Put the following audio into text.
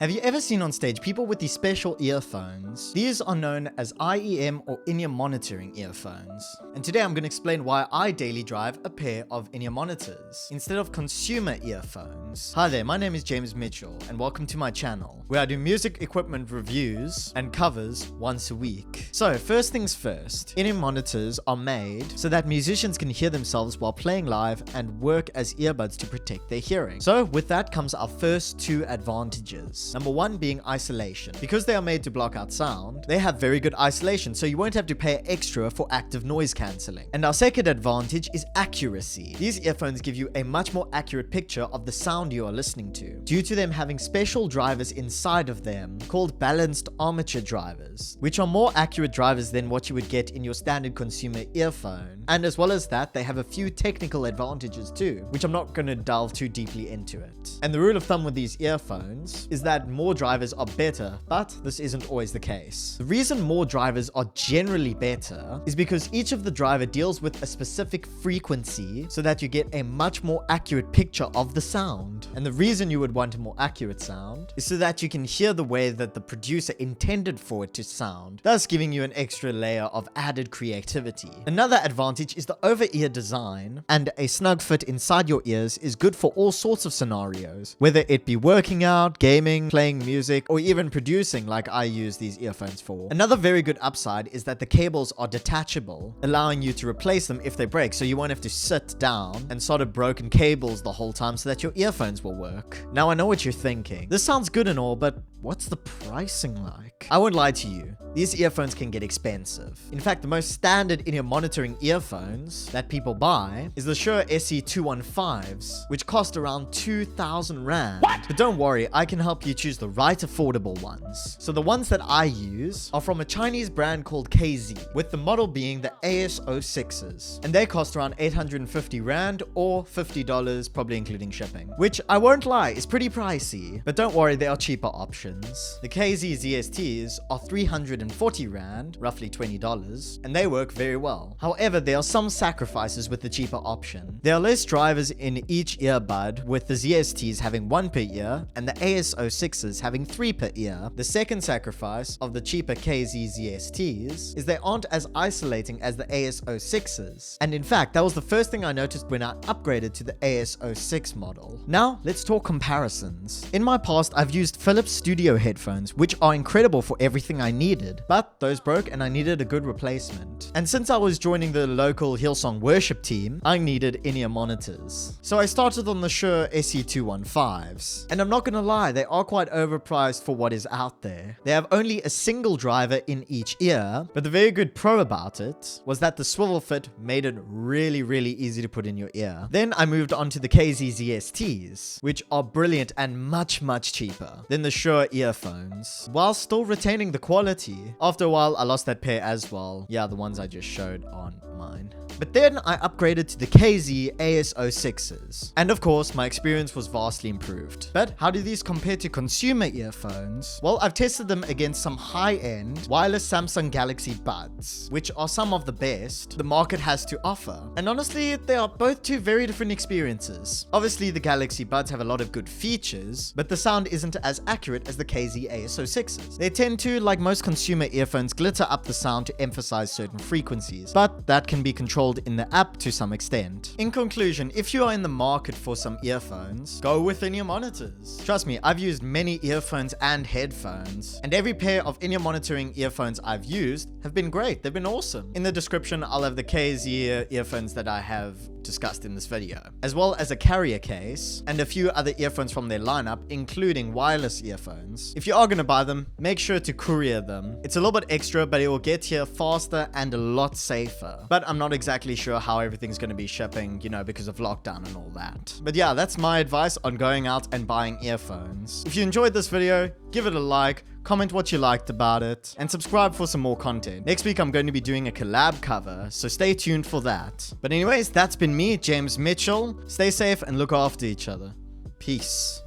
Have you ever seen on stage people with these special earphones? These are known as IEM or in-ear monitoring earphones. And today I'm going to explain why I daily drive a pair of in-ear monitors instead of consumer earphones. Hi there, my name is James Mitchell and welcome to my channel where I do music equipment reviews and covers once a week. So first things first, in-ear monitors are made so that musicians can hear themselves while playing live and work as earbuds to protect their hearing. So with that comes our first two advantages. Number one being isolation. Because they are made to block out sound, they have very good isolation, so you won't have to pay extra for active noise cancelling. And our second advantage is accuracy. These earphones give you a much more accurate picture of the sound you are listening to, due to them having special drivers inside of them called balanced armature drivers, which are more accurate drivers than what you would get in your standard consumer earphone. And as well as that, they have a few technical advantages too, which I'm not going to delve too deeply into it. And the rule of thumb with these earphones is that more drivers are better, but this isn't always the case. The reason more drivers are generally better is because each of the driver deals with a specific frequency so that you get a much more accurate picture of the sound. And the reason you would want a more accurate sound is so that you can hear the way that the producer intended for it to sound, thus giving you an extra layer of added creativity. Another advantage is the over-ear design, and a snug fit inside your ears is good for all sorts of scenarios, whether it be working out, gaming, playing music, or even producing like I use these earphones for. Another very good upside is that the cables are detachable, allowing you to replace them if they break, so you won't have to sit down and solder broken cables the whole time so that your earphones will work. Now I know what you're thinking. This sounds good and all, but what's the pricing like? I won't lie to you. These earphones can get expensive. In fact, the most standard in-ear monitoring earphones that people buy is the Shure SE215s, which cost around 2,000 Rand. What? But don't worry, I can help you choose the right affordable ones. So the ones that I use are from a Chinese brand called KZ, with the model being the AS06s, and they cost around 850 Rand or $50, probably including shipping, which I won't lie is pretty pricey, but don't worry, there are cheaper options. The KZ ZSTs are 340 Rand, roughly $20, and they work very well. However, there are some sacrifices with the cheaper option. There are less drivers in each earbud, with the ZSTs having 1 per ear and the AS06s having 3 per ear. The second sacrifice of the cheaper KZ ZSTs is they aren't as isolating as the AS06s. And in fact, that was the first thing I noticed when I upgraded to the AS06 model. Now, let's talk comparisons. In my past, I've used Philips Studio headphones, which are incredible for everything I needed, but those broke and I needed a good replacement. And since I was joining the local Hillsong worship team, I needed in-ear monitors. So I started on the Shure SE215s. And I'm not gonna lie, they are quite overpriced for what is out there. They have only a single driver in each ear, but the very good pro about it was that the swivel fit made it really easy to put in your ear. Then I moved on to the KZ ZSTs, which are brilliant and much cheaper than the Shure earphones, while still retaining the quality. After a while, I lost that pair as well. Yeah, the ones I just showed on mine. But then I upgraded to the KZ AS06s. And of course, my experience was vastly improved. But how do these compare to consumer earphones? Well, I've tested them against some high-end wireless Samsung Galaxy Buds, which are some of the best the market has to offer. And honestly, they are both two very different experiences. Obviously, the Galaxy Buds have a lot of good features, but the sound isn't as accurate as the KZ AS06s. They tend to, like most consumer earphones, glitter up the sound to emphasize certain frequencies, but that can be controlled in the app to some extent. In conclusion, if you are in the market for some earphones, go with in-ear monitors. Trust me, I've used many earphones and headphones, and every pair of in-ear monitoring earphones I've used have been great. They've been awesome. In the description, I'll have the KZ earphones that I have discussed in this video, as well as a carrier case and a few other earphones from their lineup, including wireless earphones. If you are going to buy them, make sure to courier them. It's a little bit extra, but it will get here faster and a lot safer. But I'm not exactly sure how everything's going to be shipping, you know, because of lockdown and all that. But yeah, that's my advice on going out and buying earphones. If you enjoyed this video, give it a like, comment what you liked about it, and subscribe for some more content. Next week, I'm going to be doing a collab cover, so stay tuned for that. But anyways, that's been me, James Mitchell. Stay safe and look after each other. Peace.